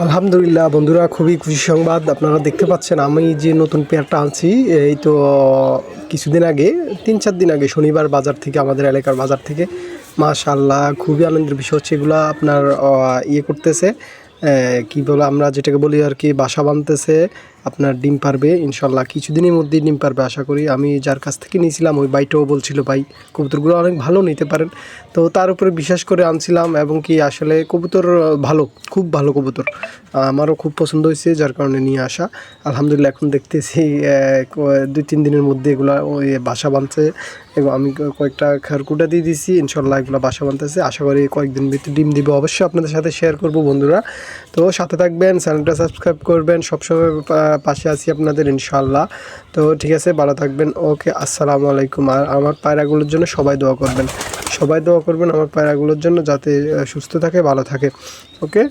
আলহামদুলিল্লাহ বন্ধুরা, খুবই খুশি সংবাদ। আপনারা দেখতে পাচ্ছেন আমি যে নতুন পেয়ারটা আনছি, এই তো কিছুদিন আগে ৩-৪ দিন আগে শনিবার বাজার থেকে, আমাদের এলাকার বাজার থেকে। মাশাআল্লাহ, খুবই আনন্দের বিষয় হচ্ছে এগুলা আপনার করতেছে, কী বলে আমরা যেটাকে বলি আর কি, বাসা বাঁধতেছে। আপনার ডিম পারবে ইনশাল্লাহ, কিছুদিনের মধ্যেই ডিম পারবে আশা করি। আমি যার কাছ থেকে নিয়েছিলাম ওই ভাইটাও বলছিল, ভাই কবুতরগুলো অনেক ভালো, নিতে পারেন। তো তার উপরে বিশ্বাস করে আনছিলাম, এবং কি আসলে কবুতর ভালো, খুব ভালো কবুতর, আমারও খুব পছন্দ হয়েছে, যার কারণে নিয়ে আসা। আলহামদুলিল্লাহ, এখন দেখতেছি 2-3 দিনের মধ্যে এগুলো ওই বাসা বাঁধছে, এবং আমি কয়েকটা খারকুটা দিয়ে দিছি, ইনশাল্লাহ এগুলো বাসা বাঁধতেছে। আশা করি কয়েকদিন ভিতরে ডিম দিবে, অবশ্যই আপনাদের সাথে শেয়ার করব বন্ধুরা। তো সাথে থাকবেন, চ্যানেলটা সাবস্ক্রাইব করবেন, সবসময় পাশে আছি আপনাদের ইনশাল্লাহ। তো ঠিক আছে, ভালো থাকবেন, ওকে, আসসালামু আলাইকুম। আর আমার পায়রাগুলোর জন্য সবাই দোয়া করবেন, সবাই দোয়া করবেন আমার পায়রাগুলোর জন্য, যাতে সুস্থ থাকে, ভালো থাকে। ওকে।